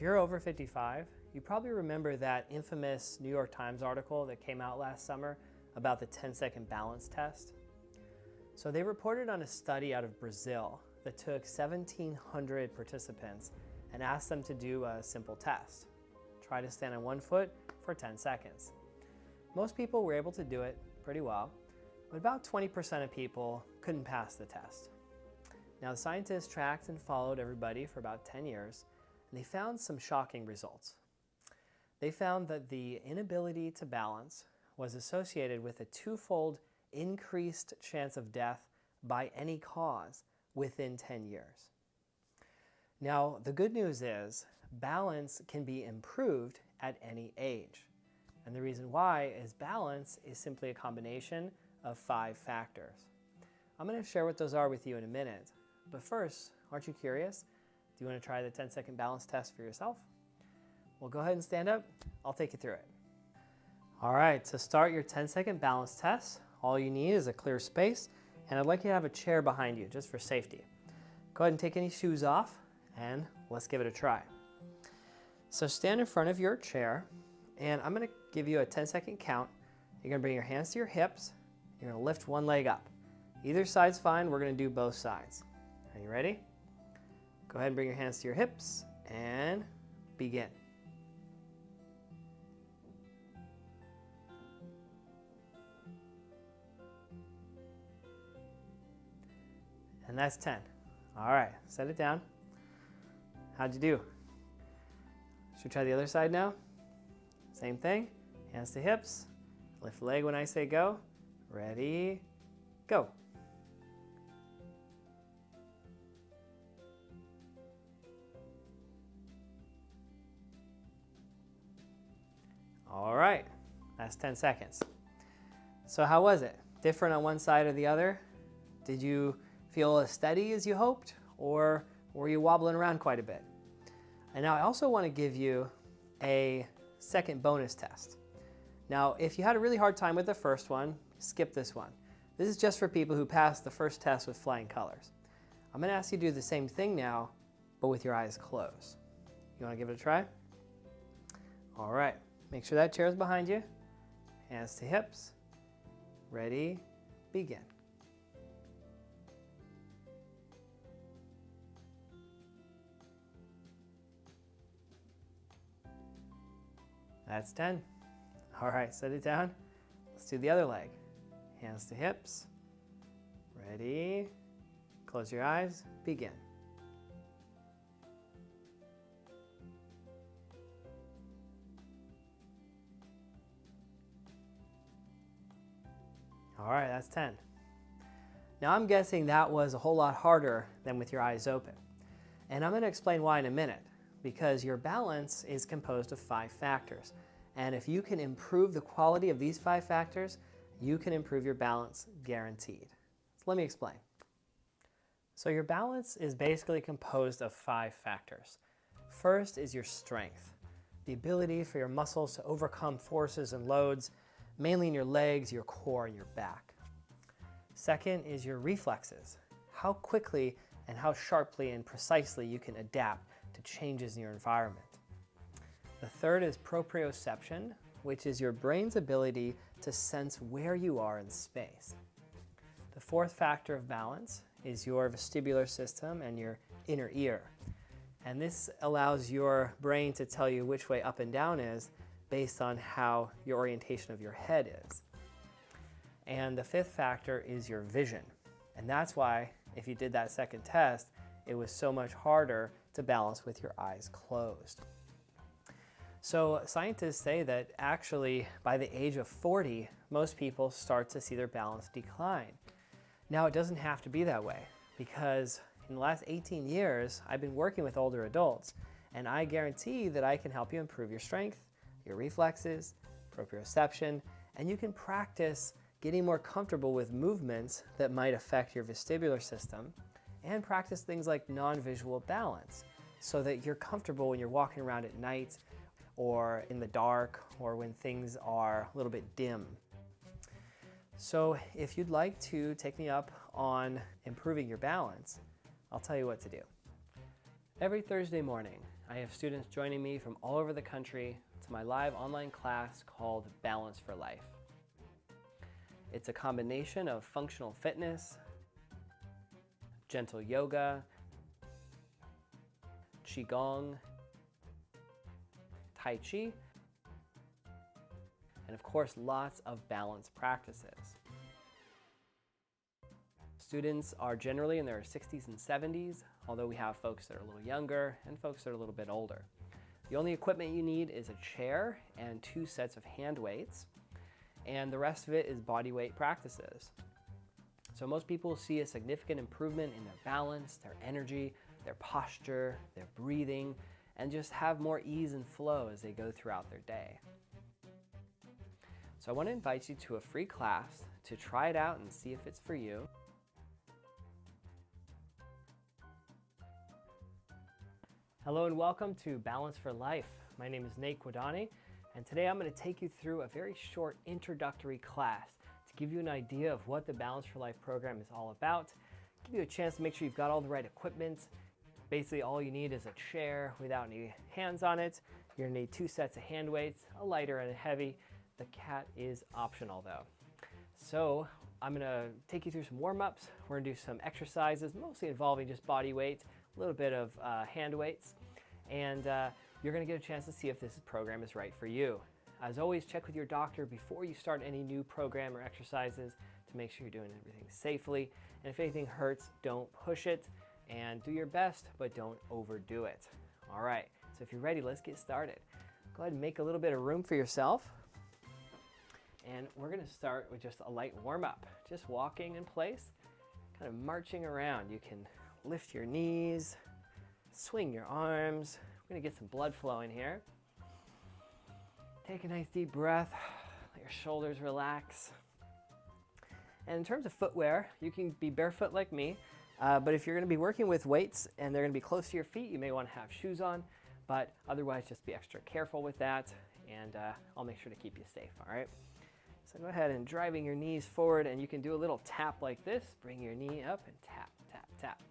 you're over 55, you probably remember that infamous New York Times article that came out last summer about the 10-second balance test. So they reported on a study out of Brazil that took 1,700 participants and asked them to do a simple test. Try to stand on one foot for 10 seconds. Most people were able to do it pretty well, but about 20% of people couldn't pass the test. Now, the scientists tracked and followed everybody for about 10 years, and they found some shocking results. They found that the inability to balance was associated with a twofold increased chance of death by any cause within 10 years. Now, the good news is balance can be improved at any age. And the reason why is balance is simply a combination of 5 factors. I'm going to share what those are with you in a minute. But first, aren't you curious? Do you want to try the 10-second balance test for yourself? Well, go ahead and stand up. I'll take you through it. All right, to start your 10-second balance test, all you need is a clear space, and I'd like you to have a chair behind you just for safety. Go ahead and take any shoes off, and let's give it a try. So stand in front of your chair, and I'm going to give you a 10-second count. You're going to bring your hands to your hips. You're going to lift one leg up. Either side's fine. We're going to do both sides. Are you ready? Go ahead and bring your hands to your hips and begin. And that's 10. All right, set it down. How'd you do? Should we try the other side now? Same thing, hands to hips. Lift leg when I say go. Ready, go. All right, that's 10 seconds. So how was it? Different on one side or the other? Did you feel as steady as you hoped, or were you wobbling around quite a bit? And now I also want to give you a second bonus test. Now, if you had a really hard time with the first one, skip this one. This is just for people who passed the first test with flying colors. I'm going to ask you to do the same thing now, but with your eyes closed. You want to give it a try? All right. Make sure that chair is behind you. Hands to hips. Ready, begin. That's 10. All right, set it down. Let's do the other leg. Hands to hips. Ready, close your eyes, begin. All right, that's 10. Now I'm guessing that was a whole lot harder than with your eyes open. And I'm going to explain why in a minute, because your balance is composed of 5 factors. And if you can improve the quality of these 5 factors, you can improve your balance guaranteed. So let me explain. So your balance is basically composed of 5 factors. First is your strength, the ability for your muscles to overcome forces and loads, mainly in your legs, your core, and your back. Second is your reflexes, how quickly and how sharply and precisely you can adapt to changes in your environment. The third is proprioception, which is your brain's ability to sense where you are in space. The fourth factor of balance is your vestibular system and your inner ear. And this allows your brain to tell you which way up and down is based on how your orientation of your head is. And the fifth factor is your vision. And that's why, if you did that second test, it was so much harder to balance with your eyes closed. So scientists say that actually by the age of 40, most people start to see their balance decline. Now it doesn't have to be that way, because in the last 18 years, I've been working with older adults, and I guarantee that I can help you improve your strength, your reflexes, proprioception, and you can practice getting more comfortable with movements that might affect your vestibular system, and practice things like non-visual balance so that you're comfortable when you're walking around at night or in the dark or when things are a little bit dim. So if you'd like to take me up on improving your balance, I'll tell you what to do. Every Thursday morning, I have students joining me from all over the country to my live online class called Balance for Life. It's a combination of functional fitness, gentle yoga, Qi Gong, Tai Chi, and of course lots of balance practices. Students are generally in their 60s and 70s, although we have folks that are a little younger and folks that are a little bit older. The only equipment you need is a chair and 2 sets of hand weights, and the rest of it is body weight practices. So most people see a significant improvement in their balance, their energy, their posture, their breathing, and just have more ease and flow as they go throughout their day. So I want to invite you to a free class to try it out and see if it's for you. Hello and welcome to Balance for Life. My name is Nate Guadagni, and today I'm going to take you through a very short introductory class to give you an idea of what the Balance for Life program is all about, give you a chance to make sure you've got all the right equipment. Basically all you need is a chair without any hands on it. You're going to need 2 sets of hand weights, a lighter and a heavy. The cat is optional though. So I'm going to take you through some warm-ups. We're going to do some exercises, mostly involving just body weight, a little bit of hand weights, and you're going to get a chance to see if this program is right for you. As always, check with your doctor before you start any new program or exercises to make sure you're doing everything safely. And if anything hurts, don't push it, and do your best, but don't overdo it. All right, so if you're ready, let's get started. Go ahead and make a little bit of room for yourself. And we're going to start with just a light warm-up, just walking in place, kind of marching around. You can lift your knees, swing your arms. We're going to get some blood flowing here. Take a nice deep breath, let your shoulders relax. And in terms of footwear, you can be barefoot like me, but if you're going to be working with weights and they're going to be close to your feet, you may want to have shoes on, but otherwise just be extra careful with that, and I'll make sure to keep you safe, all right? So go ahead and driving your knees forward, and you can do a little tap like this. Bring your knee up and tap, tap, tap.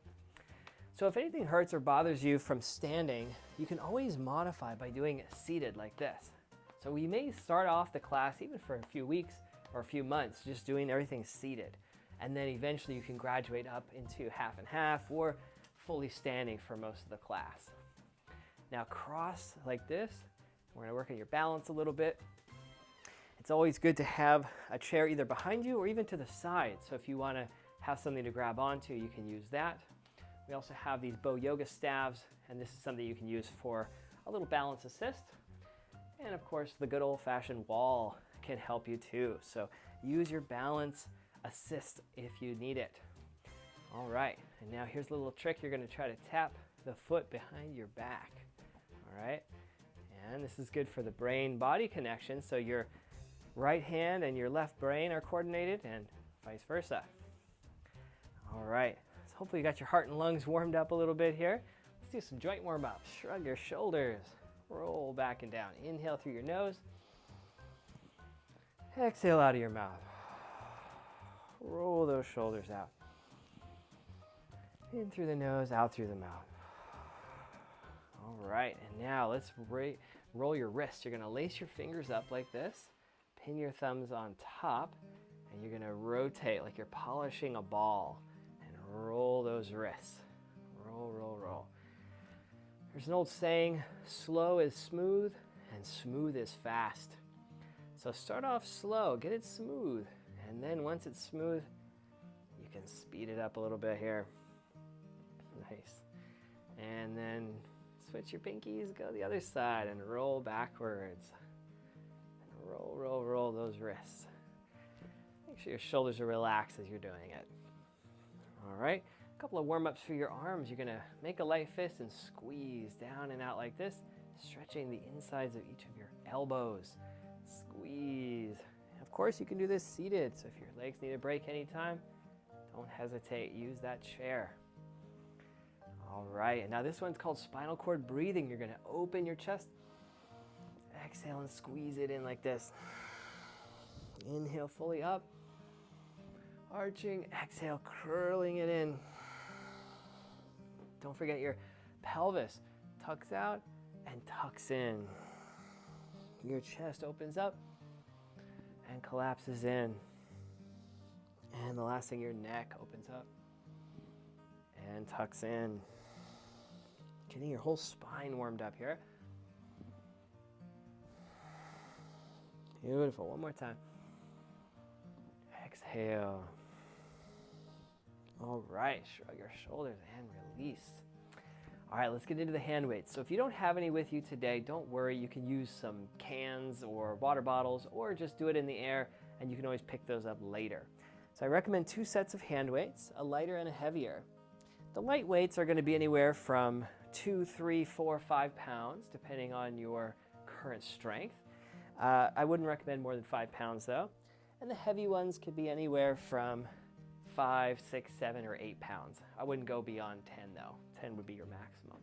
So if anything hurts or bothers you from standing, you can always modify by doing it seated like this. So we may start off the class even for a few weeks or a few months just doing everything seated. And then eventually you can graduate up into half and half or fully standing for most of the class. Now cross like this. We're going to work on your balance a little bit. It's always good to have a chair either behind you or even to the side. So if you want to have something to grab onto, you can use that. We also have these bow yoga staves, and this is something you can use for a little balance assist. And of course, the good old-fashioned wall can help you too. So use your balance assist if you need it. All right, and now here's a little trick. You're going to try to tap the foot behind your back. All right, and this is good for the brain-body connection. So your right hand and your left brain are coordinated and vice versa. All right, so hopefully you got your heart and lungs warmed up a little bit here. Let's do some joint warm-ups. Shrug your shoulders, roll back and down. Inhale through your nose, exhale out of your mouth. Roll those shoulders out. In through the nose, out through the mouth. All right, and now let's roll your wrists. You're gonna lace your fingers up like this. Pin your thumbs on top, and you're going to rotate like you're polishing a ball and roll those wrists. Roll, roll, roll. There's an old saying, slow is smooth and smooth is fast. So start off slow, get it smooth, and then once it's smooth, you can speed it up a little bit here. Nice. And then switch your pinkies, go the other side and roll backwards. Roll, roll, roll those wrists. Make sure your shoulders are relaxed as you're doing it. All right, a couple of warm-ups for your arms. You're gonna make a light fist and squeeze down and out like this, stretching the insides of each of your elbows. Squeeze. And of course, you can do this seated, so if your legs need a break anytime, don't hesitate, use that chair. All right, and now this one's called spinal cord breathing. You're gonna open your chest, exhale and squeeze it in like this. Inhale fully up, arching, exhale, curling it in. Don't forget your pelvis tucks out and tucks in. Your chest opens up and collapses in. And the last thing, your neck opens up and tucks in. Getting your whole spine warmed up here. Beautiful. One more time. Exhale. All right, shrug your shoulders and release. All right, let's get into the hand weights. So if you don't have any with you today, don't worry. You can use some cans or water bottles or just do it in the air, and you can always pick those up later. So I recommend 2 sets of hand weights, a lighter and a heavier. The light weights are going to be anywhere from 2, 3, 4, 5 pounds, depending on your current strength. I wouldn't recommend more than 5 pounds though. And the heavy ones could be anywhere from 5, 6, 7, or 8 pounds. I wouldn't go beyond 10 though. 10 would be your maximum.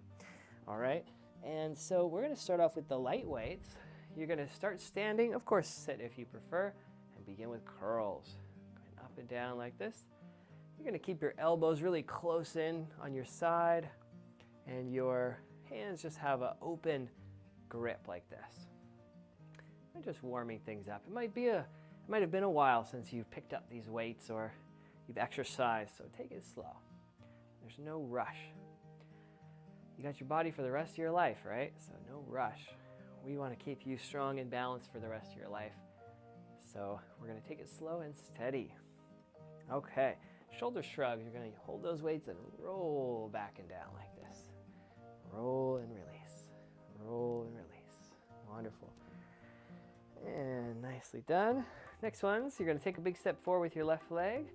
All right, and so we're going to start off with the light weights. You're going to start standing, of course sit if you prefer, and begin with curls. Going up and down like this. You're going to keep your elbows really close in on your side, and your hands just have an open grip like this. And just warming things up. It might have been a while since you've picked up these weights or you've exercised, so take it slow. There's no rush. You got your body for the rest of your life, right? So no rush. We want to keep you strong and balanced for the rest of your life. So we're going to take it slow and steady. Okay, shoulder shrugs. You're going to hold those weights and roll back and down like this. Roll and release. Roll and release. Wonderful. And nicely done. Next ones, you're going to take a big step forward with your left leg.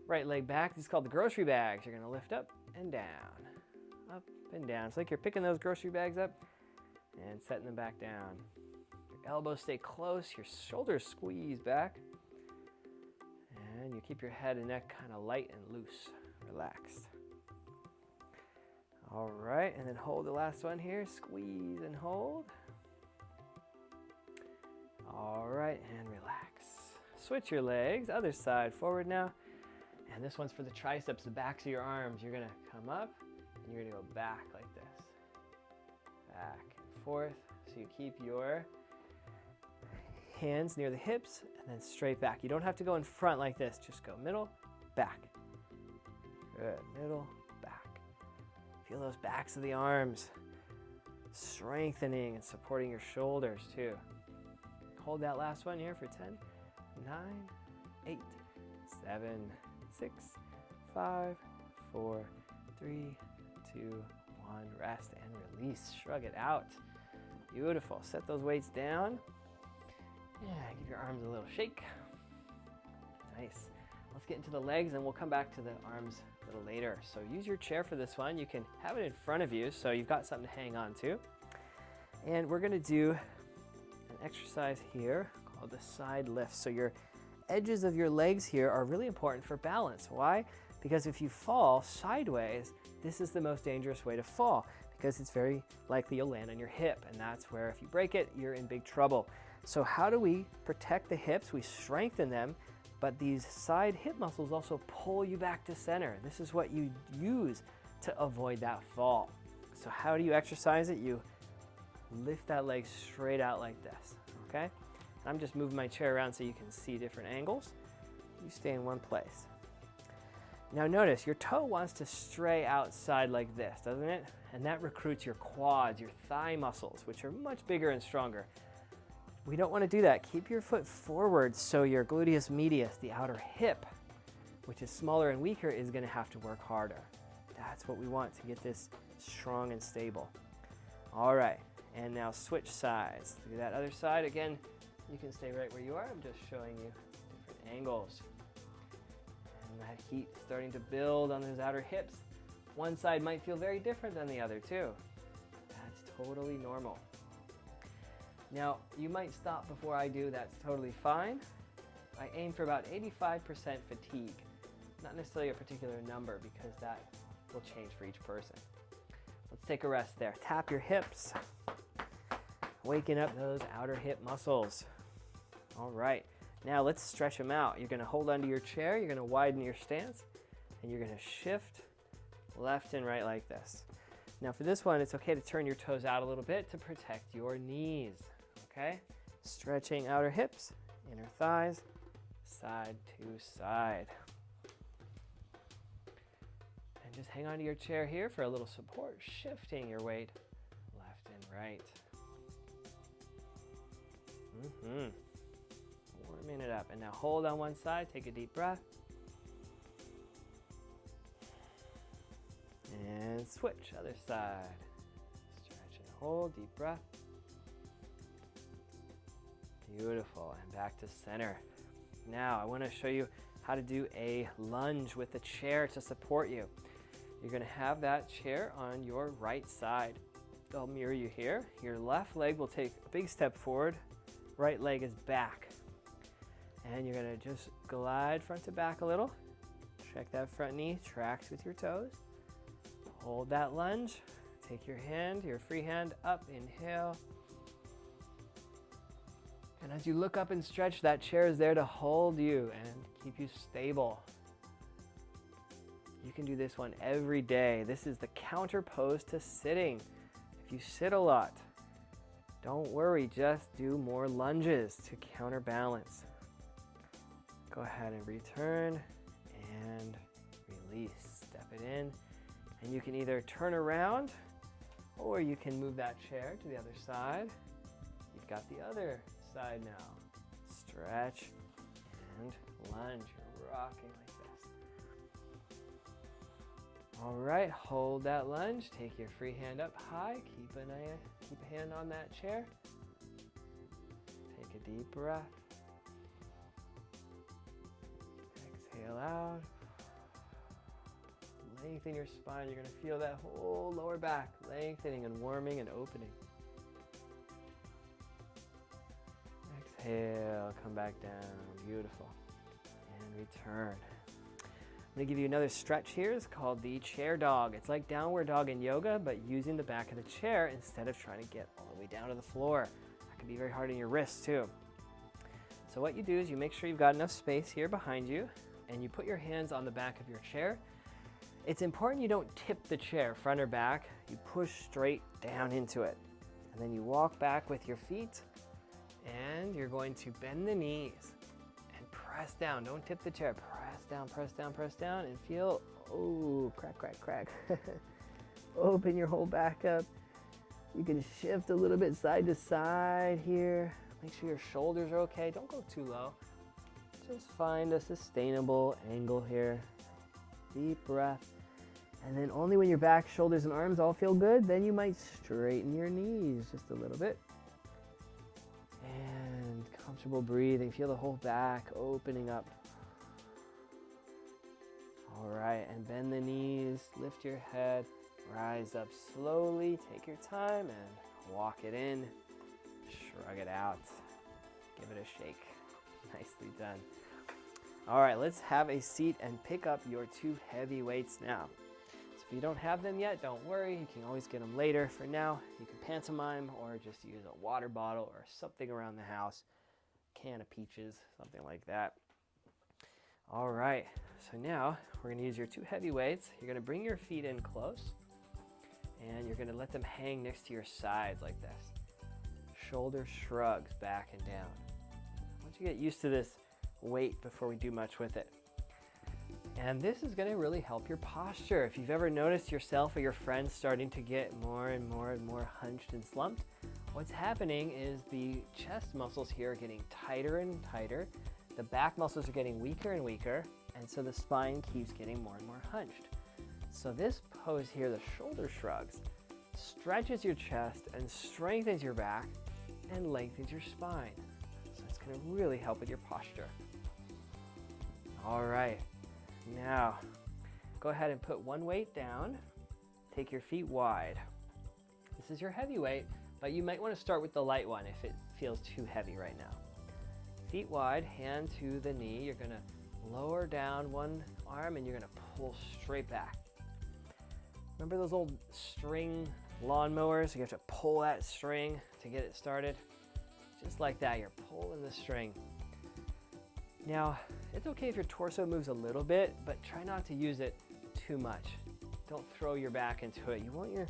Right leg back. This is called the grocery bags. You're going to lift up and down. Up and down. It's like you're picking those grocery bags up and setting them back down. Your elbows stay close. Your shoulders squeeze back. And you keep your head and neck kind of light and loose, relaxed. All right, and then hold the last one here. Squeeze and hold. All right, and relax. Switch your legs, other side forward now. And this one's for the triceps, the backs of your arms. You're gonna come up and you're gonna go back like this. Back and forth. So you keep your hands near the hips and then straight back. You don't have to go in front like this. Just go middle, back. Good, middle, back. Feel those backs of the arms strengthening and supporting your shoulders too. Hold that last one here for 10, 9, 8, 7, 6, 5, 4, 3, 2, 1. Rest and release. Shrug it out. Beautiful. Set those weights down. Yeah, give your arms a little shake. Nice. Let's get into the legs and we'll come back to the arms a little later. So use your chair for this one. You can have it in front of you so you've got something to hang on to. And we're going to do an exercise here called the side lift. So your edges of your legs here are really important for balance. Why? Because if you fall sideways, this is the most dangerous way to fall because it's very likely you'll land on your hip, and that's where if you break it, you're in big trouble. So how do we protect the hips? We strengthen them, but these side hip muscles also pull you back to center. This is what you use to avoid that fall. So how do you exercise it? You lift that leg straight out like this, okay? I'm just moving my chair around so you can see different angles. You stay in one place. Now notice your toe wants to stray outside like this, doesn't it? And that recruits your quads, your thigh muscles, which are much bigger and stronger. We don't want to do that. Keep your foot forward so your gluteus medius, the outer hip, which is smaller and weaker, is going to have to work harder. That's what we want to get this strong and stable. All right, and now switch sides. Do that other side. Again, you can stay right where you are. I'm just showing you different angles. And that heat starting to build on those outer hips. One side might feel very different than the other too. That's totally normal. Now, you might stop before I do. That's totally fine. I aim for about 85% fatigue. Not necessarily a particular number because that will change for each person. Let's take a rest there. Tap your hips. Waking up those outer hip muscles. All right. Now let's stretch them out. You're going to hold onto your chair. You're going to widen your stance. And you're going to shift left and right like this. Now for this one, it's okay to turn your toes out a little bit to protect your knees, okay? Stretching outer hips, inner thighs, side to side. And just hang on to your chair here for a little support, shifting your weight left and right. Warming it up. And now hold on one side, take a deep breath. And switch, other side. Stretch and hold, deep breath. Beautiful, and back to center. Now I want to show you how to do a lunge with the chair to support you. You're going to have that chair on your right side. I'll mirror you here. Your left leg will take a big step forward. Right leg is back. And you're going to just glide front to back a little. Check that front knee tracks with your toes. Hold that lunge. Take your hand, your free hand up, inhale. And as you look up and stretch, that chair is there to hold you and keep you stable. You can do this one every day. This is the counter pose to sitting. If you sit a lot, don't worry, just do more lunges to counterbalance. Go ahead and return and release. Step it in. And you can either turn around or you can move that chair to the other side. You've got the other side now. Stretch and lunge. You're rocking like this. All right, hold that lunge. Take your free hand up high. Keep a hand on that chair. Take a deep breath. Exhale out. Lengthen your spine. You're going to feel that whole lower back lengthening and warming and opening. Exhale, come back down. Beautiful. And return. I'm going to give you another stretch here. It's called the chair dog. It's like downward dog in yoga, but using the back of the chair instead of trying to get all the way down to the floor. That can be very hard on your wrists too. So what you do is you make sure you've got enough space here behind you, and you put your hands on the back of your chair. It's important you don't tip the chair front or back. You push straight down into it. And then you walk back with your feet, and you're going to bend the knees and press down. Don't tip the chair. Press down, press down, press down, and feel, oh, crack, crack, crack. Open your whole back up. You can shift a little bit side to side here. Make sure your shoulders are okay. Don't go too low. Just find a sustainable angle here. Deep breath. And then only when your back, shoulders, and arms all feel good, then you might straighten your knees just a little bit. And comfortable breathing. Feel the whole back opening up. All right, and bend the knees, lift your head, rise up slowly, take your time, and walk it in, shrug it out, give it a shake. Nicely done. All right, let's have a seat and pick up your two heavy weights now. So if you don't have them yet, don't worry. You can always get them later. For now, you can pantomime or just use a water bottle or something around the house, can of peaches, something like that. All right, so now we're gonna use your two heavy weights. You're gonna bring your feet in close, and you're gonna let them hang next to your sides like this. Shoulder shrugs back and down. Once you get used to this weight before we do much with it. And this is going to really help your posture. If you've ever noticed yourself or your friends starting to get more and more and more hunched and slumped, what's happening is the chest muscles here are getting tighter and tighter. The back muscles are getting weaker and weaker, and so the spine keeps getting more and more hunched. So this pose here, the shoulder shrugs, stretches your chest and strengthens your back and lengthens your spine. So it's going to really help with your posture. All right, now go ahead and put one weight down. Take your feet wide. This is your heavy weight, but you might want to start with the light one if it feels too heavy right now. Feet wide, hand to the knee. You're going to lower down one arm and you're going to pull straight back. Remember those old string lawnmowers? You have to pull that string to get it started. Just like that, you're pulling the string. Now, it's okay if your torso moves a little bit, but try not to use it too much. Don't throw your back into it. You want your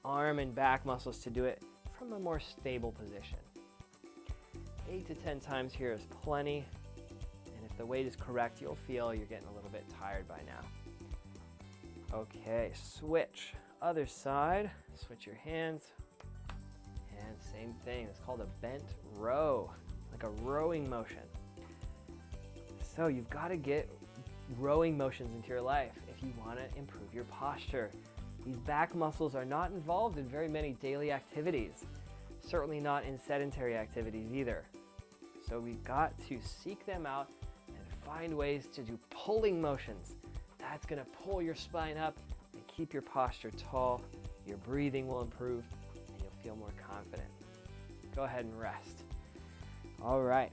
arm and back muscles to do it from a more stable position. 8 to 10 times here is plenty. And if the weight is correct, you'll feel you're getting a little bit tired by now. Okay, switch. Other side. Switch your hands. And same thing. It's called a bent row, like a rowing motion. So you've got to get rowing motions into your life if you want to improve your posture. These back muscles are not involved in very many daily activities, certainly not in sedentary activities either. So we've got to seek them out and find ways to do pulling motions. That's going to pull your spine up and keep your posture tall. Your breathing will improve and you'll feel more confident. Go ahead and rest. All right.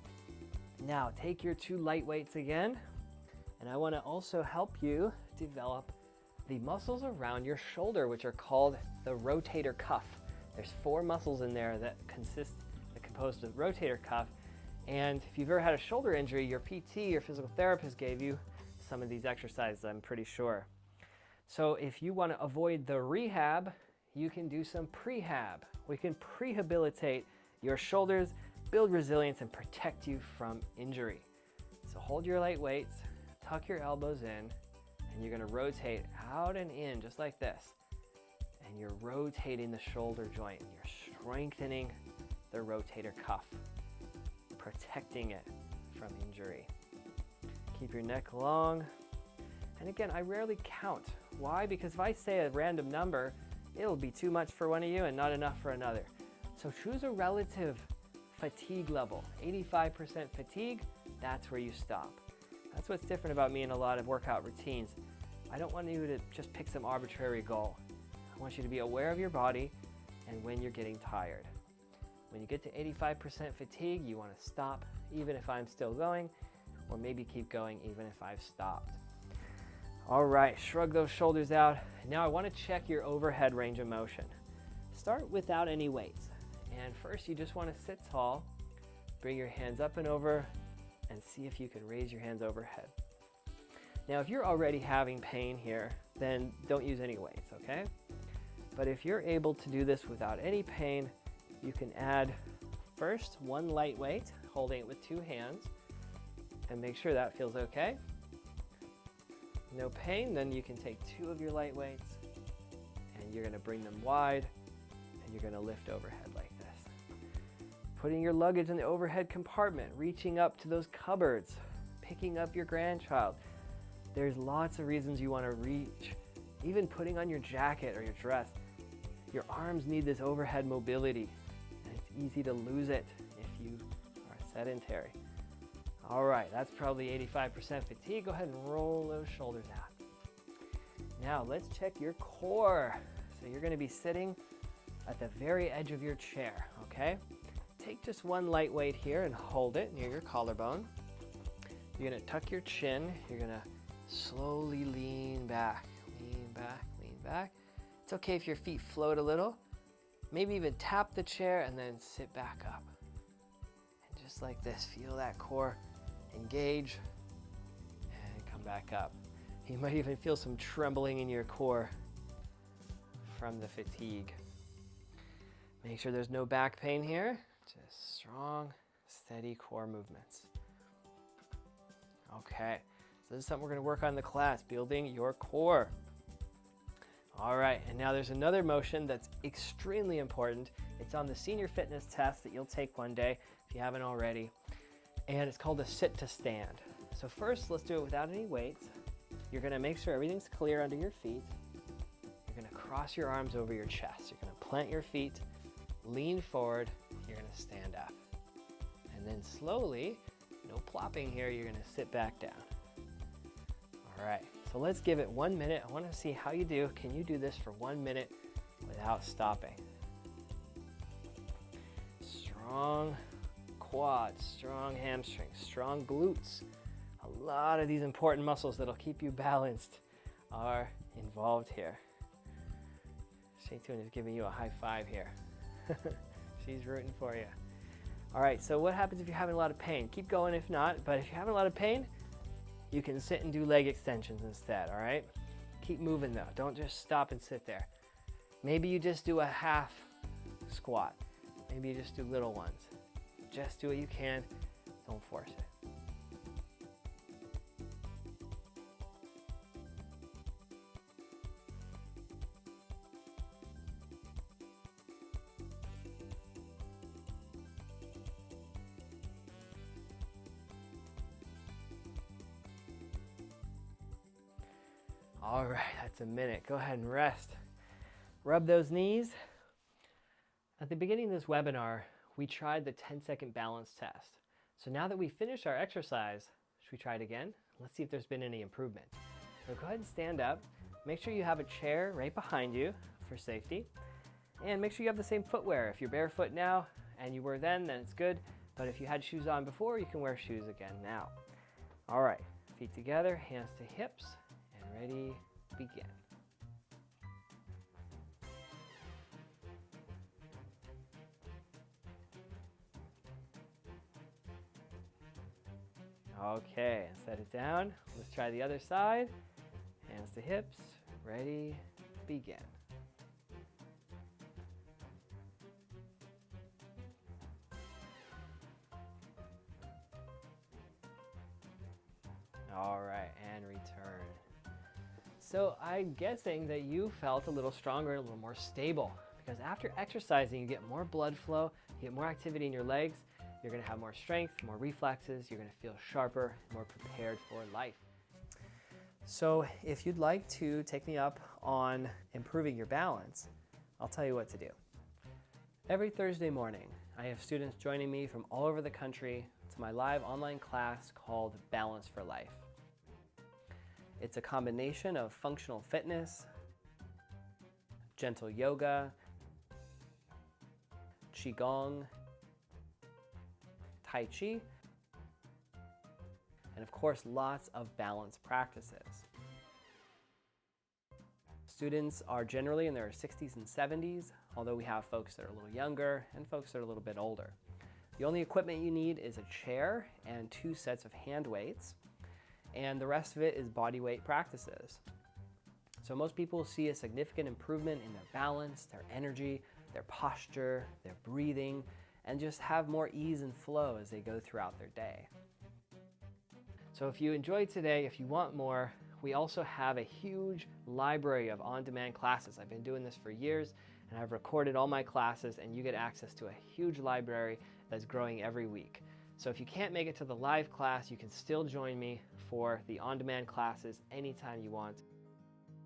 Now take your 2 light weights again, and I want to also help you develop the muscles around your shoulder, which are called the rotator cuff. There's 4 muscles in there that composed of the rotator cuff, and if you've ever had a shoulder injury, your PT, your physical therapist gave you some of these exercises, I'm pretty sure. So if you want to avoid the rehab, you can do some prehab. We can prehabilitate your shoulders, build resilience, and protect you from injury. So hold your light weights, tuck your elbows in, and you're going to rotate out and in just like this. And you're rotating the shoulder joint, and you're strengthening the rotator cuff, protecting it from injury. Keep your neck long. And again, I rarely count. Why? Because if I say a random number, it'll be too much for one of you and not enough for another. So choose a relative fatigue level. 85% fatigue, that's where you stop. That's what's different about me in a lot of workout routines. I don't want you to just pick some arbitrary goal. I want you to be aware of your body and when you're getting tired. When you get to 85% fatigue, you want to stop even if I'm still going, or maybe keep going even if I've stopped. All right, shrug those shoulders out. Now I want to check your overhead range of motion. Start without any weights. And first you just want to sit tall, bring your hands up and over, and see if you can raise your hands overhead. Now if you're already having pain here, then don't use any weights, okay? But if you're able to do this without any pain, you can add first 1 light weight, holding it with 2 hands, and make sure that feels okay. No pain, then you can take 2 of your light weights, and you're going to bring them wide, and you're going to lift overhead like this. Putting your luggage in the overhead compartment, reaching up to those cupboards, picking up your grandchild. There's lots of reasons you want to reach. Even putting on your jacket or your dress. Your arms need this overhead mobility, and it's easy to lose it if you are sedentary. All right, that's probably 85% fatigue. Go ahead and roll those shoulders out. Now let's check your core. So you're going to be sitting at the very edge of your chair, okay? Take just 1 light weight here and hold it near your collarbone. You're going to tuck your chin. You're going to slowly lean back, lean back, lean back. It's okay if your feet float a little. Maybe even tap the chair and then sit back up. And just like this, feel that core engage and come back up. You might even feel some trembling in your core from the fatigue. Make sure there's no back pain here. Just strong, steady core movements. Okay, so this is something we're going to work on in the class, building your core. All right, and now there's another motion that's extremely important. It's on the senior fitness test that you'll take one day if you haven't already. And it's called a sit to stand. So first, let's do it without any weights. You're going to make sure everything's clear under your feet. You're going to cross your arms over your chest. You're going to plant your feet, lean forward. You're going to stand up. And then slowly, no plopping here, you're going to sit back down. All right, so let's give it 1 minute. I want to see how you do. Can you do this for 1 minute without stopping? Strong quads, strong hamstrings, strong glutes. A lot of these important muscles that'll keep you balanced are involved here. Shaytun is giving you a high five here. She's rooting for you. All right, so what happens if you're having a lot of pain? Keep going if not, but if you're having a lot of pain, you can sit and do leg extensions instead, all right? Keep moving though, don't just stop and sit there. Maybe you just do a half squat. Maybe you just do little ones. Just do what you can. Don't force it. All right, that's a minute. Go ahead and rest. Rub those knees. At the beginning of this webinar, we tried the 10-second balance test. So now that we finished our exercise, should we try it again? Let's see if there's been any improvement. So go ahead and stand up. Make sure you have a chair right behind you for safety. And make sure you have the same footwear. If you're barefoot now and you were then it's good. But if you had shoes on before, you can wear shoes again now. All right, feet together, hands to hips, and ready, begin. Okay, set it down. Let's try the other side. Hands to hips, ready, begin. All right, and return. So I'm guessing that you felt a little stronger, a little more stable, because after exercising, you get more blood flow, you get more activity in your legs, you're gonna have more strength, more reflexes, you're gonna feel sharper, more prepared for life. So if you'd like to take me up on improving your balance, I'll tell you what to do. Every Thursday morning, I have students joining me from all over the country to my live online class called Balance for Life. It's a combination of functional fitness, gentle yoga, Qi Gong, Tai Chi, and of course lots of balance practices. Students are generally in their 60s and 70s, although we have folks that are a little younger and folks that are a little bit older. The only equipment you need is a chair and 2 sets of hand weights, and the rest of it is body weight practices. So most people see a significant improvement in their balance, their energy, their posture, their breathing, and just have more ease and flow as they go throughout their day. So if you enjoyed today, if you want more, we also have a huge library of on-demand classes. I've been doing this for years, and I've recorded all my classes, and you get access to a huge library that's growing every week. So if you can't make it to the live class, you can still join me for the on-demand classes anytime you want.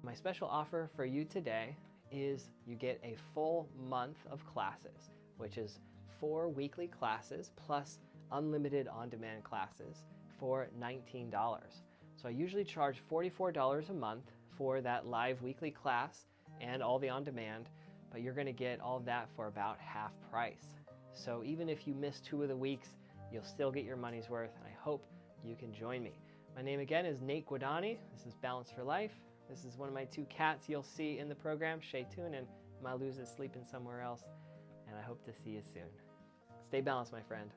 My special offer for you today is you get a full month of classes, which is 4 weekly classes plus unlimited on-demand classes for $19. So I usually charge $44 a month for that live weekly class and all the on-demand, but you're going to get all of that for about half price. So even if you miss 2 of the weeks, you'll still get your money's worth, and I hope you can join me. My name again is Nate Guadagni. This is Balance for Life. This is one of my 2 cats you'll see in the program, Shay Toon and Maluz is sleeping somewhere else, and I hope to see you soon. Stay balanced, my friend.